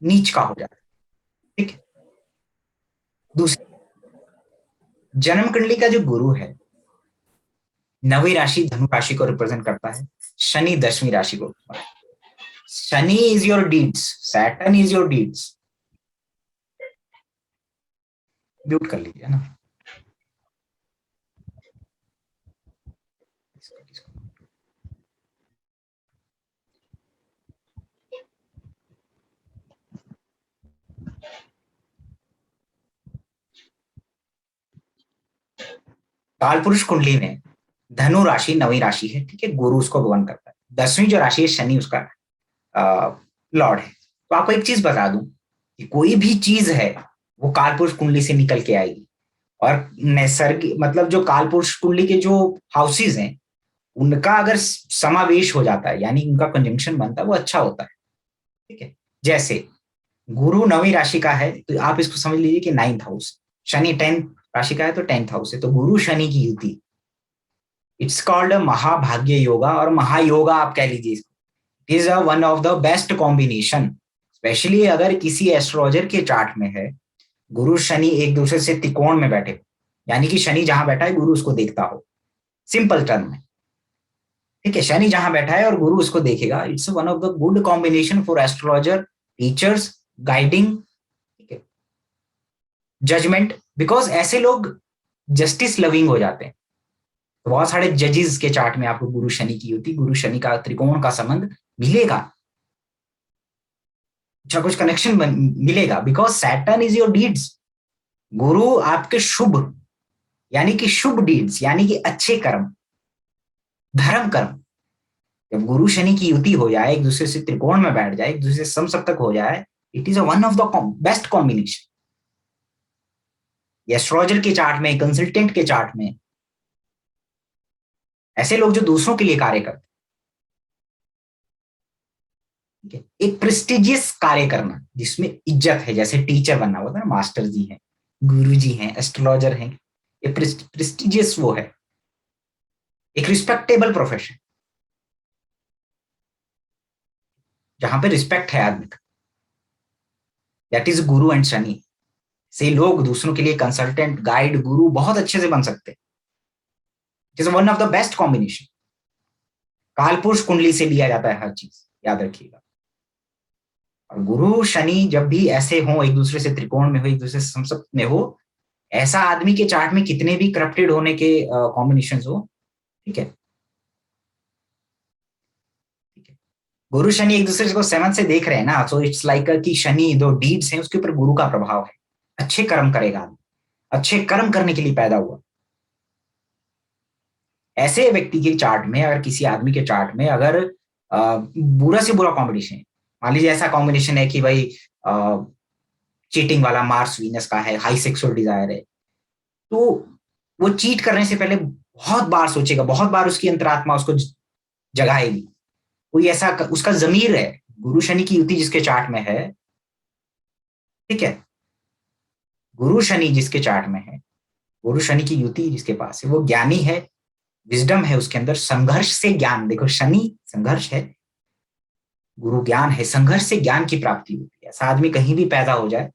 नीच का हो जाता है। ठीक है। दूसरी, जन्म कुंडली का जो गुरु है, नवी राशि धनु राशि को रिप्रेजेंट करता है, शनि 10वीं राशि को। Shani is your deeds, Saturn is your deeds. Mute कर लीजिए ना। काल पुरुष कुंडली में धनु राशि 9वीं राशि है, ठीक है, गुरु उसको गवर्न करता है। 10वीं जो राशि है शनि उसका लॉर्ड है। तो आपको एक चीज बता दूं कि कोई भी चीज है वो काल पुरुष कुंडली से निकल के आएगी। और नैसर्गिक मतलब जो काल पुरुष कुंडली के जो हाउसेज हैं उनका अगर समावेश हो जाता है, यानी उनका कंजंक्शन बनता है, वो अच्छा होता है। ठीक है। जैसे गुरु 9वीं राशि का है तो आप इसको समझ लीजिए कि 9th हाउस, शनि 10th राशि का है तो 10th हाउस है, तो गुरु शनि की युति, इट्स कॉल्ड महाभाग्य योगा और महायोगा आप कह लीजिए इसको। It is one of the best combination, specially अगर किसी एस्ट्रोलॉजर के चार्ट में है गुरु शनि एक दूसरे से त्रिकोण में बैठे, यानी कि शनि जहां बैठा है गुरु उसको देखता हो, सिंपल टर्म में। ठीक है, शनि जहां बैठा है और गुरु उसको देखेगा, it's one of the good combination for astrologer, teachers, guiding, ठीक है, जजमेंट। बिकॉज ऐसे लोग जस्टिस लविंग हो जाते हैं। तो बहुत सारे जजेस के चार्ट में आपको गुरु शनि की होती, गुरु शनि का त्रिकोण का संबंध मिलेगा, अच्छा कुछ कनेक्शन मिलेगा, because Saturn is your deeds. गुरु आपके शुभ, यानी कि शुभ डीड्स, यानी कि अच्छे कर्म, धर्म कर्म। जब गुरु शनि की युति हो जाए, एक दूसरे से त्रिकोण में बैठ जाए, एक दूसरे से समसप्तक हो जाए, it is one of the best combination. Astrologer के चार्ट में, कंसल्टेंट के चार्ट में, ऐसे लोग जो दूसरों के लिए कार्य करते हैं, एक प्रेस्टिजियस कार्य करना जिसमें इज्जत है, जैसे टीचर बनना होता है ना, मास्टर जी हैं, गुरु जी हैं, एस्ट्रोलॉजर हैं, ये प्रेस्टिजियस वो है, एक रिस्पेक्टेबल प्रोफेशन जहां पे रिस्पेक्ट है आदमी का, that is Guru and Shani. से लोग दूसरों के लिए कंसल्टेंट, गाइड, गुरु बहुत अच्छे से बन सकते हैं। It is one of the best combination. कालपुरुष कुंडली से लिया जाता है हर चीज, याद रखिएगा। और गुरु शनि जब भी ऐसे हो, एक दूसरे से त्रिकोण में हो, एक दूसरे से समसप्त में हो, ऐसा आदमी के चार्ट में कितने भी करप्टेड होने के कॉम्बिनेशन हो, ठीक है, ठीक है, गुरु शनि एक दूसरे को 7 से देख रहे हैं ना, सो इट्स लाइक कि शनि दो डीड्स हैं उसके ऊपर गुरु का प्रभाव है, अच्छे कर्म करेगा, अच्छे कर्म करने के लिए पैदा हुआ। ऐसे व्यक्ति के चार्ट में, अगर किसी आदमी के चार्ट में अगर बुरा से बुरा कॉम्बिनेशन है, मान लीजिए ऐसा कॉम्बिनेशन है कि भाई चीटिंग वाला मार्स वीनस का है, हाई सेक्सुअल डिजायर है, तो वो चीट करने से पहले बहुत बार सोचेगा, बहुत बार उसकी अंतरात्मा उसको जगाएगी। कोई ऐसा उसका जमीर है, गुरु शनि की युति जिसके चार्ट में है, ठीक है, गुरु शनि जिसके चार्ट में है, गुरु शनि की युति जिसके पास है, वो ज्ञानी है, विजडम है उसके अंदर, संघर्ष से ज्ञान, देखो शनि संघर्ष है, गुरु ज्ञान है, संघर्ष से ज्ञान की प्राप्ति होती है। ऐसा आदमी कहीं भी पैदा हो जाए,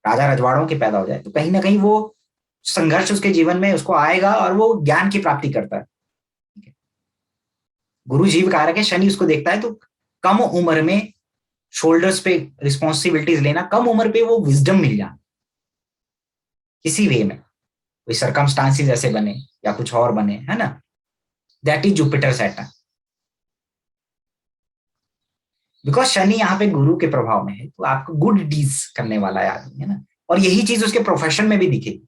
राजा रजवाड़ों के पैदा हो जाए, तो कहीं ना कहीं वो संघर्ष उसके जीवन में उसको आएगा और वो ज्ञान की प्राप्ति करता है। गुरु जीव कारक है, शनि उसको देखता है, तो कम उम्र में शोल्डर्स पे रिस्पॉन्सिबिलिटीज लेना, कम उम्र पे वो विजडम मिल जाना किसी वे में, कोई सरकमस्टांसिस ऐसे बने या कुछ और बने, है ना, that is Jupiter Saturn. Because Shani यहाँ पे गुरु के प्रभाव में है, तो आपको गुड डीज करने वाला है आदमी, है ना, और यही चीज उसके प्रोफेशन में भी दिखेगी।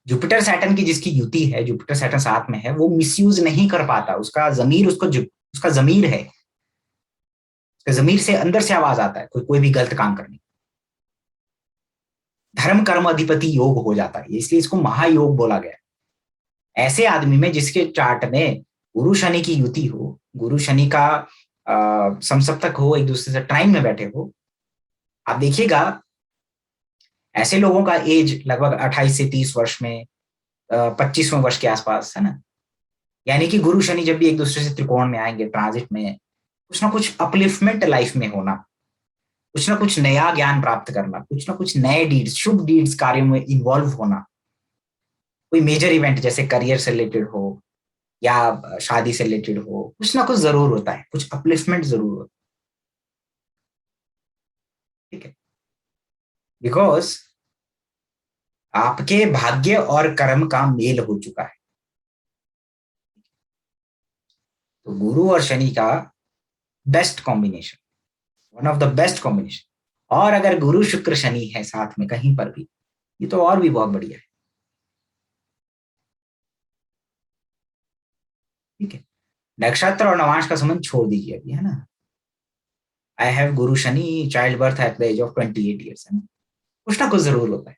जुपिटर सैटर्न की जिसकी युति है, जुपिटर सैटर्न साथ में है, वो मिसयूज नहीं कर पाता, उसका जमीर उसको, उसका जमीर है, उसके जमीर से अंदर से आवाज आता है कोई भी गलत काम करने, धर्म कर्म अधिपति योग हो जाता है, इसलिए इसको महायोग बोला गया। ऐसे आदमी में जिसके चार्ट में गुरु शनि की युति हो, गुरु शनि का समसप्तक हो, एक दूसरे से ट्राइन में बैठे हो, आप देखिएगा ऐसे लोगों का एज लगभग 28 से 30 वर्ष में, 25वें वर्ष के आसपास, है ना, यानी कि गुरु शनि जब भी एक दूसरे से त्रिकोण में आएंगे ट्रांजिट में, कुछ ना कुछ अपलिफ्टमेंट लाइफ में होना, कुछ ना कुछ नया ज्ञान प्राप्त करना, कुछ ना कुछ नए डीड्स, शुभ डीड्स कार्यों में इन्वॉल्व होना, कोई मेजर इवेंट जैसे करियर से रिलेटेड हो या शादी से रिलेटेड हो, कुछ ना कुछ जरूर होता है, कुछ अपलिफ्टमेंट जरूर होता है। ठीक है, बिकॉज आपके भाग्य और कर्म का मेल हो चुका है। तो गुरु और शनि का best combination, one of the best combination. और अगर गुरु शुक्र शनि है साथ में कहीं पर भी, ये तो और भी बहुत बढ़िया है। ठीक है, नक्षत्र और नवांश का संबंध छोड़ दीजिए अभी, है ना। I have Guru Shani, child birth at the age of 28 years, है ना, कुछ ना कुछ जरूर होता है।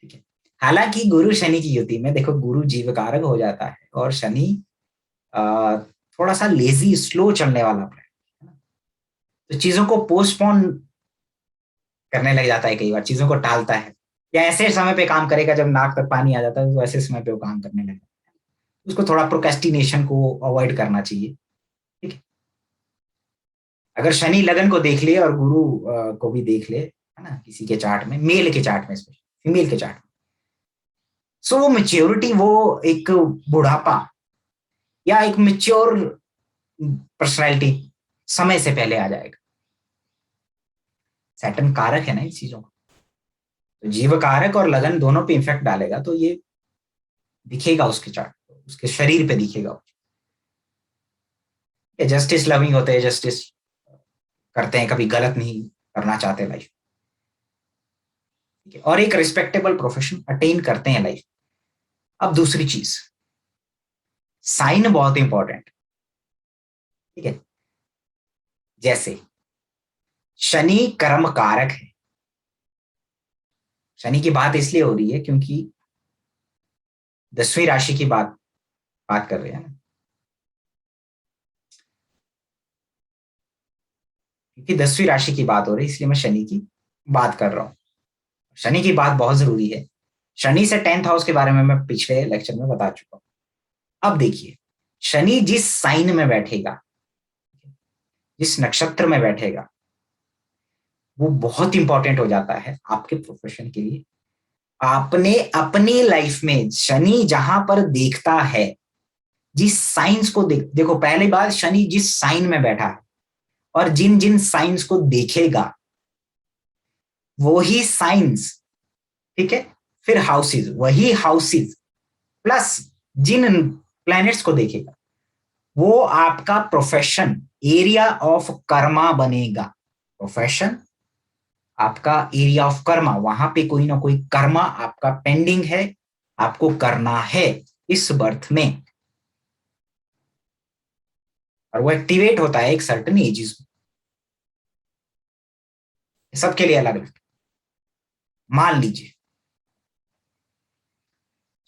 ठीक है, हालांकि गुरु शनि की युति में देखो, गुरु जीव कारक हो जाता है और शनि आ, थोड़ा सा लेजी स्लो चलने वाला है ना, तो चीजों को पोस्टपोन करने लग जाता है, कई बार चीजों को टालता है, या ऐसे समय पे काम करेगा जब नाक तक पानी आ जाता है, तो ऐसे समय पे वो काम करने लगता है। उसको थोड़ा प्रोक्रेस्टिनेशन को अवॉइड करना चाहिए। ठीक है, अगर शनि लगन को देख ले और गुरु को भी देख ले, है ना, किसी के चार्ट में, मेल के चार्ट में, फीमेल के चार्ट में, सो वो मेच्योरिटी, वो एक बुढ़ापा या एक मेच्योर पर्सनैलिटी समय से पहले आ जाएगा। सैटर्न कारक है ना इस चीजों का, तो जीव कारक और लगन दोनों पे इफेक्ट डालेगा, तो ये दिखेगा उसके चार्ट, उसके शरीर पे दिखेगा। जस्टिस लविंग होते हैं, जस्टिस करते हैं, कभी गलत नहीं करना चाहते लाइफ। ठीक है, और एक रिस्पेक्टेबल प्रोफेशन अटेन करते हैं लाइफ। अब दूसरी चीज, साइन बहुत इंपॉर्टेंट। ठीक है, जैसे शनि कर्म कारक है। शनि की बात इसलिए हो रही है क्योंकि 10वीं राशि की बात बात कर रहे हैं ना, क्योंकि 10वीं राशि की बात हो रही है, इसलिए मैं शनि की बात कर रहा हूं। शनि की बात बहुत जरूरी है। शनि से 10th हाउस के बारे में मैं पिछले लेक्चर में बता चुका हूं। अब देखिए, शनि जिस साइन में बैठेगा, जिस नक्षत्र में बैठेगा, वो बहुत इंपॉर्टेंट हो जाता है आपके प्रोफेशन के लिए। आपने अपनी लाइफ में शनि जहां पर देखता है, जिस साइंस को देखो, पहली बात, शनि जिस साइन में बैठा है और जिन जिन साइंस को देखेगा, वो ही साइंस, ठीक है, फिर हाउसेस, वही हाउसेस प्लस जिन प्लैनेट्स को देखेगा, वो आपका प्रोफेशन, एरिया ऑफ कर्मा बनेगा। प्रोफेशन आपका एरिया ऑफ कर्मा, वहां पे कोई ना कोई कर्मा आपका पेंडिंग है, आपको करना है इस बर्थ में, और वो एक्टिवेट होता है एक सर्टन एजेस में। सबके लिए अलग अलग। मान लीजिए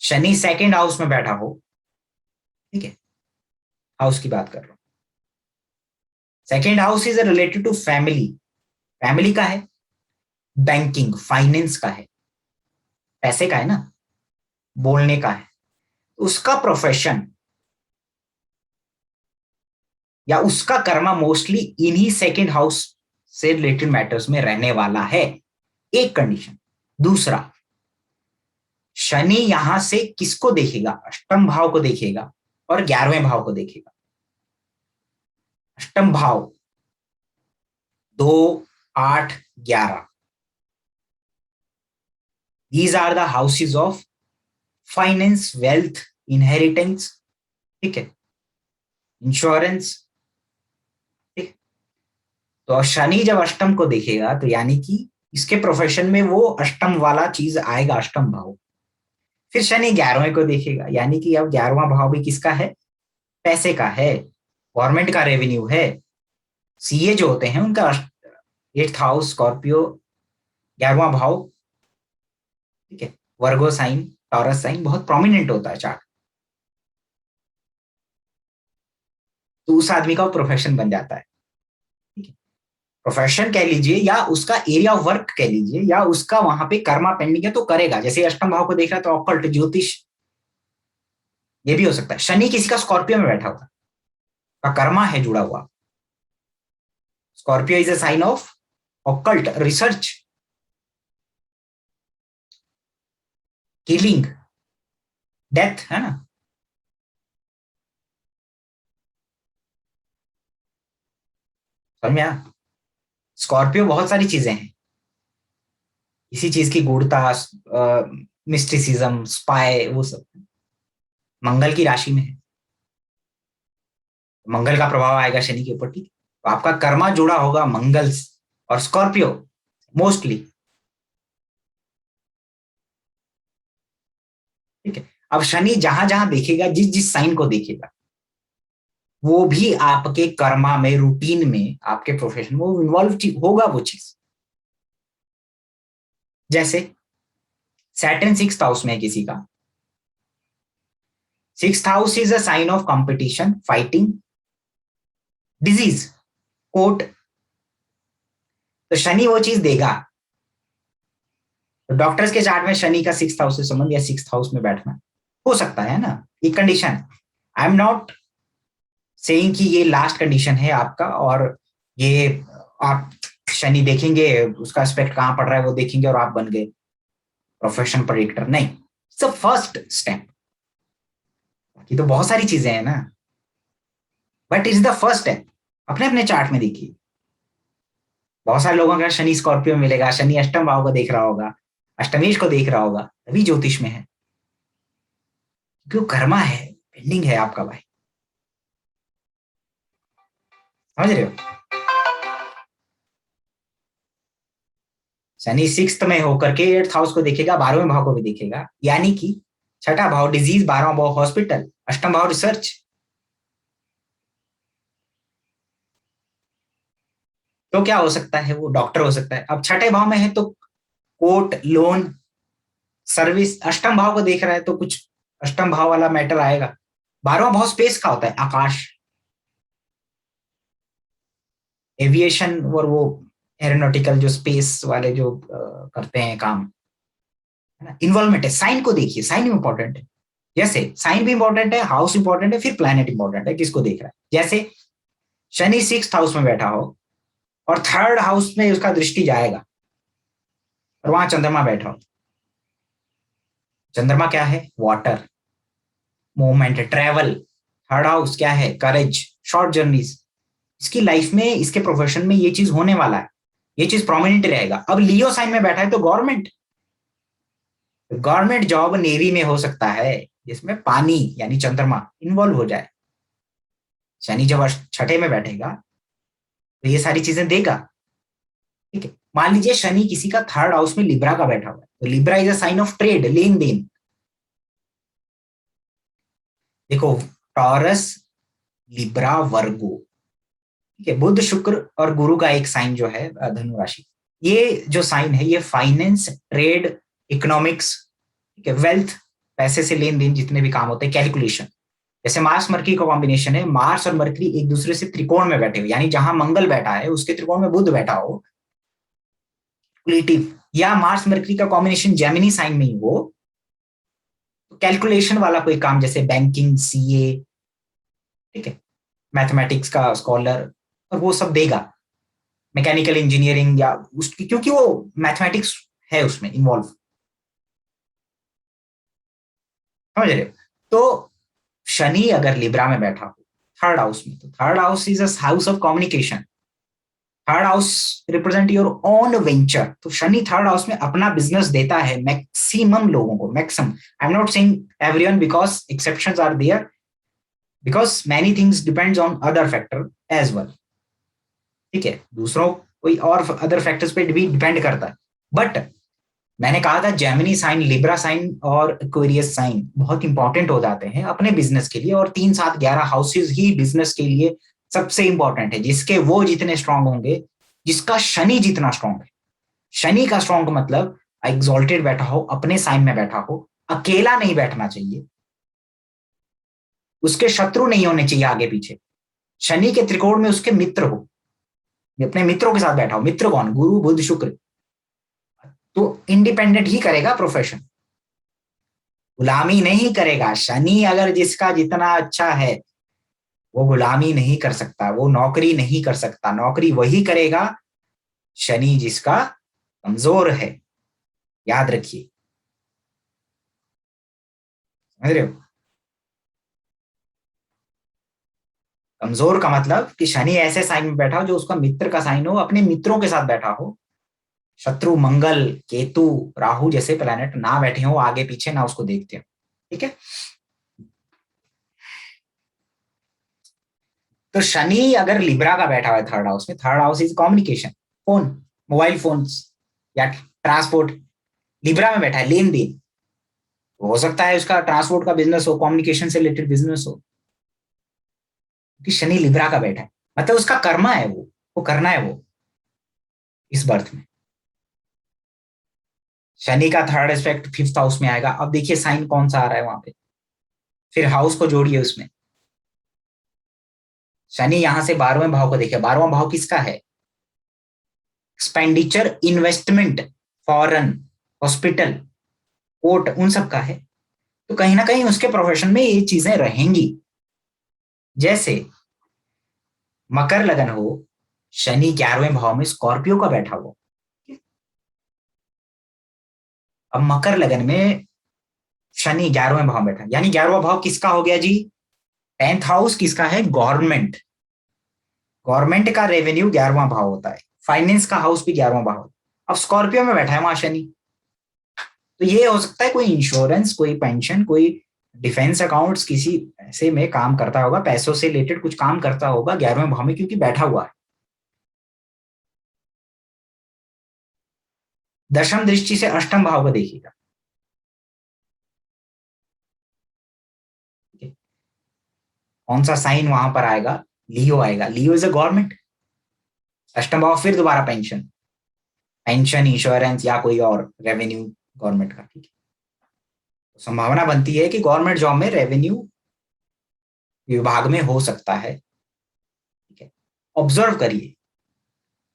शनि सेकंड हाउस में बैठा हो, ठीक है, हाउस की बात कर रहा हूं। Second house is related to family, family का है, बैंकिंग फाइनेंस का है, पैसे का है ना, बोलने का है। उसका प्रोफेशन या उसका कर्मा मोस्टली इन्हीं सेकंड हाउस से रिलेटेड मैटर्स में रहने वाला है। एक कंडीशन। दूसरा, शनि यहां से किसको देखेगा? अष्टम भाव को देखेगा और 11वें भाव को देखेगा। अष्टम भाव 2, 8, 11, these are the houses of finance, wealth, inheritance, ठीक है, इंश्योरेंस। ठीक, तो शनि जब अष्टम को देखेगा तो यानी कि इसके प्रोफेशन में वो अष्टम वाला चीज आएगा, अष्टम भाव। फिर शनि 11वें को देखेगा, यानी कि अब 11वां भाव भी किसका है? पैसे का है, गवर्नमेंट का रेवेन्यू है। सीए जो होते हैं उनका 8th हाउस स्कॉर्पियो, 11वां भाव, ठीक है, वर्गो साइन, टॉरस साइन बहुत प्रोमिनेंट होता है चार्ट। तो उस आदमी का प्रोफेशन बन जाता है। ठीक है, प्रोफेशन कह लीजिए या उसका एरिया ऑफ वर्क कह लीजिए, या उसका वहां पे कर्मा पेंडिंग है तो करेगा। जैसे अष्टम भाव को देख रहा है तो ऑकल्ट, ज्योतिष, ये भी हो सकता है। शनि किसी का स्कॉर्पियो में बैठा हुआ का कर्मा है जुड़ा हुआ। Scorpio is a sign of occult research, killing, death, है ना। समझ में आया? स्कॉर्पियो बहुत सारी चीजें हैं, इसी चीज की गूढ़ता, मिस्टिसिज्म, स्पाई, वो सब मंगल की राशि में है। मंगल का प्रभाव आएगा शनि के ऊपर, ठीक है? तो आपका कर्मा जुड़ा होगा मंगल और स्कॉर्पियो मोस्टली, ठीक है। अब शनि जहां जहां देखेगा, जिस जिस साइन को देखेगा, वो भी आपके कर्मा में, रूटीन में, आपके प्रोफेशन में वो इन्वॉल्व होगा वो चीज। जैसे सैटर्न सिक्स्थ हाउस में है किसी का, sixth house is a sign of competition, fighting, disease, court. तो शनि वो चीज देगा। तो डॉक्टर्स के चार्ट में शनि का सिक्स्थ हाउस से संबंध या सिक्स्थ हाउस में बैठना हो सकता है ना, एक condition. I am not saying कि ये लास्ट कंडीशन है आपका, और ये आप शनि देखेंगे, उसका एस्पेक्ट कहां पड़ रहा है वो देखेंगे और आप बन गए प्रोफेशन प्रेडिक्टर, नहीं। It's a first step. बाकी तो बहुत सारी चीजें हैं ना, but it's the first step. अपने अपने चार्ट में देखिए, बहुत सारे लोगों का शनि स्कॉर्पियो में मिलेगा, शनि अष्टम भाव को देख रहा होगा, अष्टमेश को देख रहा होगा, तभी ज्योतिष में है, क्योंकि कर्मा है, पेंडिंग है आपका भाई। समझ रहे हो? शनि सिक्स्थ में होकर के एट्थ हाउस को देखेगा, 12वें भाव को भी देखेगा, यानी कि छठा भाव डिजीज, 12वां भाव हॉस्पिटल, अष्टम भाव रिसर्च। तो क्या हो सकता है? वो डॉक्टर हो सकता है। अब छठे भाव में है तो कोर्ट, लोन, सर्विस। अष्टम भाव को देख रहा है तो कुछ अष्टम भाव वाला मैटर आएगा। 12वां भाव स्पेस का होता है, आकाश, एविएशन, और वो एरोनॉटिकल जो स्पेस वाले जो करते हैं काम, है ना। इन्वॉल्वमेंट है। साइन को देखिए, साइन इंपॉर्टेंट है। जैसे साइन भी इंपॉर्टेंट है, हाउस इंपॉर्टेंट है, फिर प्लैनेट इंपॉर्टेंट है, किसको देख रहा है। जैसे शनि सिक्स्थ हाउस में बैठा हो और थर्ड हाउस में उसका दृष्टि जाएगा और वहां चंद्रमा बैठा हो। चंद्रमा क्या है? Water, movement, travel. Third house क्या है? करेज, शॉर्ट जर्नीज। इसकी लाइफ में, इसके प्रोफेशन में ये चीज होने वाला है, ये चीज प्रोमिनेंट रहेगा। अब लियो साइन में बैठा है तो गवर्नमेंट, गवर्नमेंट जॉब नेवी में हो सकता है, जिसमें पानी यानी चंद्रमा इन्वॉल्व हो जाए। शनि जब छठे में बैठेगा तो ये सारी चीजें देगा, ठीक है। मान लीजिए शनि किसी का थर्ड हाउस में लिब्रा का बैठा हुआ है, तो Libra is a sign of trade, लेन देन। देखो, टॉरस, लिब्रा, वर्गो, ठीक है। बुध, शुक्र और गुरु का एक साइन जो है धनु राशि, ये जो साइन है ये फाइनेंस, ट्रेड, इकोनॉमिक्स, ठीक है, वेल्थ, पैसे से लेन देन, जितने भी काम होते हैं, कैलकुलेशन। जैसे मार्स मरकरी का कॉम्बिनेशन है, मार्स और मरकरी एक दूसरे से त्रिकोण में बैठे हुए, यानी जहां मंगल बैठा है उसके त्रिकोण में बुध बैठा हो, क्रिएटिव। या मार्स मरकरी का कॉम्बिनेशन जेमिनी साइन में ही हो, तो कैलकुलेशन वाला कोई काम, जैसे बैंकिंग, सीए, ठीक है, मैथमेटिक्स का स्कॉलर, और वो सब देगा। मैकेनिकल इंजीनियरिंग या उसकी, क्योंकि वो मैथमेटिक्स है उसमें इन्वॉल्व। समझ रहे हो? तो शनि अगर लिब्रा में बैठा हो थर्ड हाउस में, तो third house is a house of communication. Third house represent your own venture. तो शनि थर्ड हाउस में अपना बिजनेस देता है मैक्सिमम लोगों को, maximum. I am not saying everyone, because exceptions are there, because many things depends on other factor as well, ठीक है। दूसरों कोई और अदर फैक्टर्स पे भी डिपेंड करता है। बट मैंने कहा था जेमिनी साइन, लिब्रा साइन और एक्वेरियस साइन बहुत इंपॉर्टेंट हो जाते हैं अपने बिजनेस के लिए, और 3 7 11 हाउसेज ही बिजनेस के लिए सबसे इंपॉर्टेंट है। जिसके वो जितने स्ट्रांग होंगे, जिसका शनि जितना स्ट्रांग है। शनि का स्ट्रांग मतलब एग्जॉल्टेड बैठा हो, अपने साइन में बैठा हो, अकेला नहीं बैठना चाहिए, उसके शत्रु नहीं होने चाहिए आगे पीछे। शनि के त्रिकोण में उसके मित्र हो, अपने मित्रों के साथ बैठा हो। मित्र कौन? गुरु, बुध, शुक्र। तो इंडिपेंडेंट ही करेगा प्रोफेशन। गुलामी नहीं करेगा। शनि अगर जिसका जितना अच्छा है वो गुलामी नहीं कर सकता, वो नौकरी नहीं कर सकता। नौकरी वही करेगा शनि जिसका कमजोर है। याद रखिए, समझ रहे हो? कमजोर का मतलब कि शनि ऐसे साइन में बैठा हो जो उसका मित्र का साइन हो, अपने मित्रों के साथ बैठा हो। शत्रु मंगल, केतु, राहु जैसे प्लैनेट ना बैठे हो आगे पीछे, ना उसको देखते हो। ठीक है। तो शनि अगर लिब्रा का बैठा हुआ है थर्ड हाउस में, third house is communication, phone, mobile phones या ट्रांसपोर्ट। लिब्रा में बैठा है, लेन देन। हो सकता है उसका ट्रांसपोर्ट का बिजनेस हो, कम्युनिकेशन से रिलेटेड बिजनेस हो, क्योंकि शनि लिब्रा का बैठा है। मतलब उसका कर्मा है, वो करना है वो इस बर्थ में। शनि का थर्ड एस्पेक्ट फिफ्थ हाउस में आएगा। अब देखिए साइन कौन सा आ रहा है वहां पे, फिर हाउस को जोड़िए उसमें। शनि यहां से 12वें भाव को देखिए, 12वां भाव किसका है? Expenditure, investment, foreign, hospital, court, उन सब का है। तो कहीं ना कहीं उसके प्रोफेशन में ये चीजें रहेंगी। जैसे मकर लगन हो, शनि 11वें भाव में स्कॉर्पियो का बैठा हुआ। अब मकर लगन में शनि 11वें भाव में बैठा, यानी 11वां भाव किसका हो गया जी? 10th हाउस किसका है? गवर्नमेंट। गवर्नमेंट का रेवेन्यू 11वां भाव होता है। फाइनेंस का हाउस भी 11वां भाव। अब स्कॉर्पियो में बैठा है वहां शनि, तो ये हो सकता है कोई इंश्योरेंस, कोई पेंशन, कोई डिफेंस अकाउंट्स, किसी ऐसे में काम करता होगा, पैसों से रिलेटेड कुछ काम करता होगा 11वें भाव में, क्योंकि बैठा हुआ है। दशम दृष्टि से अष्टम भाव को देखिएगा। कौन सा साइन वहां पर आएगा? लियो आएगा। लियो इज अ गवर्नमेंट। अष्टम भाव फिर दोबारा पेंशन, पेंशन, इंश्योरेंस या कोई और रेवेन्यू गवर्नमेंट का। ठीक है। तो संभावना बनती है कि गवर्नमेंट जॉब में रेवेन्यू विभाग में हो सकता है। ठीक है। ऑब्जर्व करिए,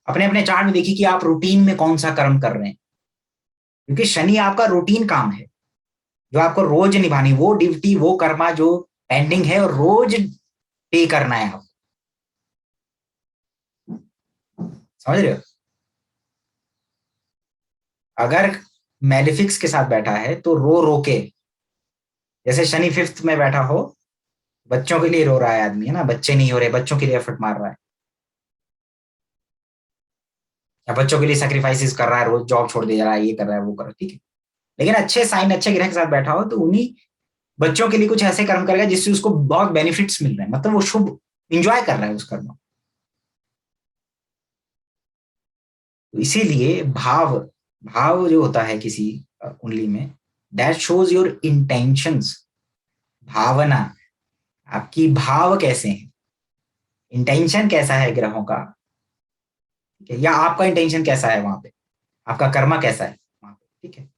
अपने अपने चार्ट में देखिए कि आप रूटीन में कौन सा कर्म कर रहे हैं, क्योंकि शनि आपका रूटीन काम है जो आपको रोज निभानी, वो ड्यूटी, वो कर्मा जो पेंडिंग है और रोज पे करना है आप। समझ रहे हो? अगर मैलिफिक्स के साथ बैठा है तो रो रो के, जैसे शनि फिफ्थ में बैठा हो, बच्चों के लिए रो रहा है आदमी, है ना, बच्चे नहीं हो रहे, बच्चों के लिए एफर्ट मार रहा है, या बच्चों के लिए सेक्रीफाइसेस कर रहा है, रोज जॉब छोड़ दे जा रहा है, ये कर रहा है, वो कर रहा है। ठीक है। लेकिन अच्छे साइन, अच्छे ग्रह के साथ बैठा हो तो उन्हीं बच्चों के लिए कुछ ऐसे कर्म करेगा जिससे उसको बहुत बेनिफिट्स मिल रहे हैं, मतलब वो शुभ इंजॉय कर रहा है उस कर्म को। तो इसीलिए भाव, भाव जो होता है किसी कुंडली में, दैट शोज योर इंटेंशंस। भावना, आपकी भाव कैसे हैं, इंटेंशन कैसा है ग्रहों का, ठीक है, या आपका इंटेंशन कैसा है वहां पे, आपका कर्मा कैसा है वहां पे। ठीक है।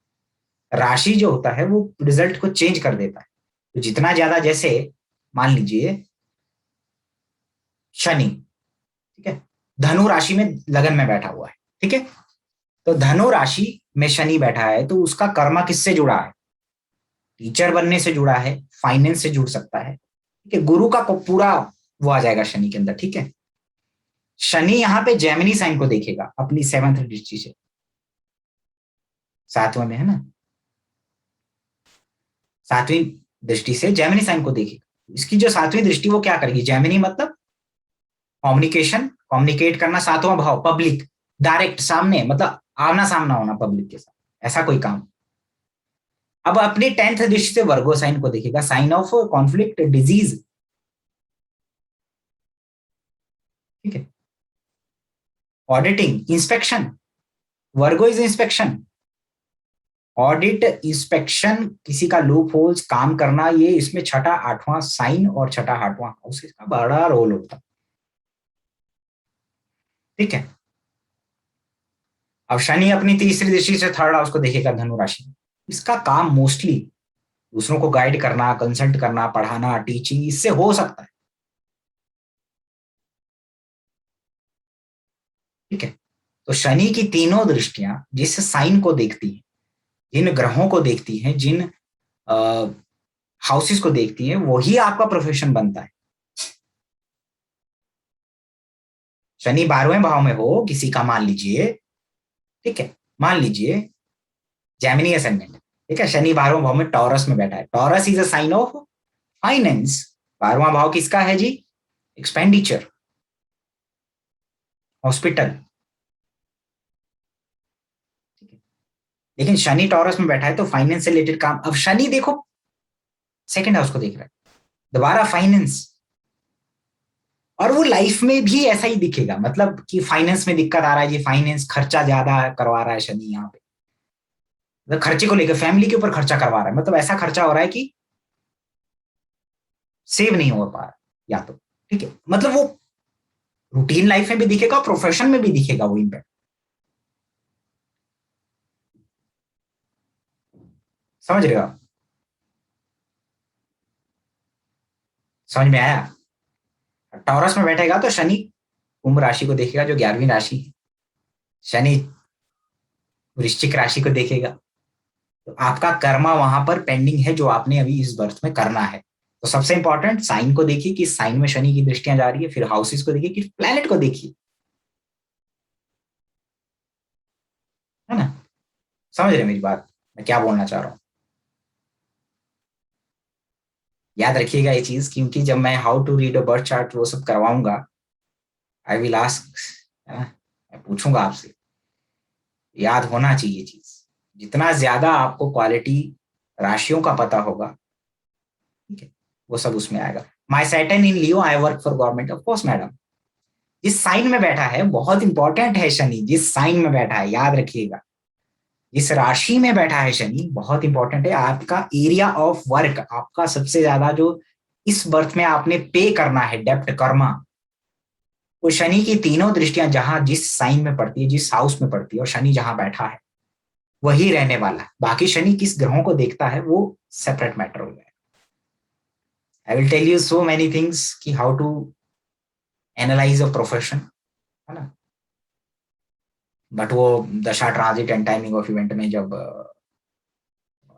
राशि जो होता है वो रिजल्ट को चेंज कर देता है। तो जितना ज्यादा, जैसे मान लीजिए शनि, ठीक है, धनु राशि में लगन में बैठा हुआ है। ठीक है। तो धनु राशि में शनि बैठा है तो उसका कर्मा किससे जुड़ा है? टीचर बनने से जुड़ा है, फाइनेंस से जुड़ सकता है। ठीक है। गुरु का पूरा वो आ जाएगा शनि के अंदर। ठीक है। शनि यहाँ पे जेमिनी साइन को देखेगा अपनी सेवंथ दृष्टि से, सातवें में है ना, सातवीं दृष्टि से जेमिनी साइन को देखेगा। इसकी जो सातवीं दृष्टि वो क्या करेगी? जेमिनी मतलब कम्युनिकेशन, कम्युनिकेट करना, सातवां भाव पब्लिक, डायरेक्ट सामने, मतलब आमना सामना होना पब्लिक के साथ, ऐसा कोई काम। अब अपनी 10th दृष्टि से वर्गो साइन को देखिएगा, साइन ऑफ कॉन्फ्लिक्ट, डिजीज। ठीक है। Auditing, inspection, Virgo is inspection, audit, inspection, किसी का लूप होल्स काम करना, ये इसमें छठा आठवां साइन और छठा आठवां हाउस इसका बड़ा रोल होता है। ठीक है। अब शनि अपनी तीसरी दृष्टि से थर्ड हाउस को देखेगा, धनु राशि में। इसका काम मोस्टली दूसरों को गाइड करना, कंसल्ट करना, पढ़ाना, टीचिंग, इससे हो सकता है। ठीक है। तो शनि की तीनों दृष्टियां जिस साइन को देखती हैं, जिन ग्रहों को देखती हैं, जिन हाउसेस को देखती है, वही आपका प्रोफेशन बनता है। शनि 12वें भाव में हो किसी का, मान लीजिए, ठीक है, मान लीजिए जेमिनी असेंडेंट, ठीक है, शनि 12वें भाव में टॉरस में बैठा है। Taurus is a sign of finance. 12वां भाव किसका है जी? एक्सपेंडिचर, हॉस्पिटल, ठीक है। लेकिन शनि टॉरस में बैठा है तो फाइनेंस से रिलेटेड काम। अब शनि देखो सेकंड हाउस को देख रहा है, दोबारा फाइनेंस, और वो लाइफ में भी ऐसा ही दिखेगा, मतलब कि फाइनेंस में दिक्कत आ रहा है जी, फाइनेंस खर्चा ज्यादा करवा रहा है शनि यहाँ पे, मतलब खर्चे को लेकर फैमिली के ऊपर खर्चा करवा रहा है, मतलब ऐसा खर्चा हो रहा है कि सेव नहीं हो पा रहा या तो, ठीक है, मतलब वो रूटीन लाइफ में भी दिखेगा, प्रोफेशन में भी दिखेगा वो इम्पैक्ट। समझ रहे हो आप? समझ में आया? टॉरस में बैठेगा तो शनि कुंभ राशि को देखेगा जो 11वीं राशि है, शनि वृश्चिक राशि को देखेगा, तो आपका कर्मा वहां पर पेंडिंग है जो आपने अभी इस बर्थ में करना है। तो सबसे इंपॉर्टेंट साइन को देखिए कि साइन में शनि की दृष्टियां जा रही है, फिर हाउसेस को देखिए, कि प्लैनेट को देखिए, है ना? समझ रहे मेरी बात, मैं क्या बोलना चाह रहा हूँ? याद रखिएगा ये चीज, क्योंकि जब मैं how to read a birth chart वो सब करवाऊंगा, आई विल आस्क, है ना, मैं पूछूंगा आपसे, याद होना चाहिए चीज। जितना ज्यादा आपको क्वालिटी राशियों का पता होगा, ठीक है, वो सब उसमें आएगा। My Saturn in Leo, I work for government, of course madam. जिस साइन में बैठा है बहुत इंपॉर्टेंट है शनि, जिस साइन में बैठा है याद रखिएगा, जिस राशि में बैठा है शनि बहुत इंपॉर्टेंट है। आपका एरिया ऑफ वर्क, आपका सबसे ज्यादा जो इस बर्थ में आपने पे करना है डेप्ट कर्मा, वो शनि की तीनों दृष्टियां जहां जिस साइन में पड़ती है, जिस हाउस में पड़ती है, और शनि जहां बैठा है वही रहने वाला है। बाकी शनि किस ग्रहों को देखता है वो सेपरेट मैटर हो गया। I will tell you so many things कि how to analyse a profession, है ना, बट वो दशा transit and timing of event में जब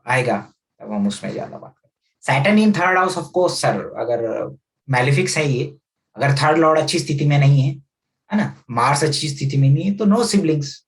आएगा तब हम उसमें ज्यादा बात करें। Saturn in third house, of course sir, अगर मैलिफिक्स है ये, अगर थर्ड लॉर्ड अच्छी स्थिति में नहीं है ना, मार्स अच्छी स्थिति में नहीं है, तो नो सिबलिंग्स,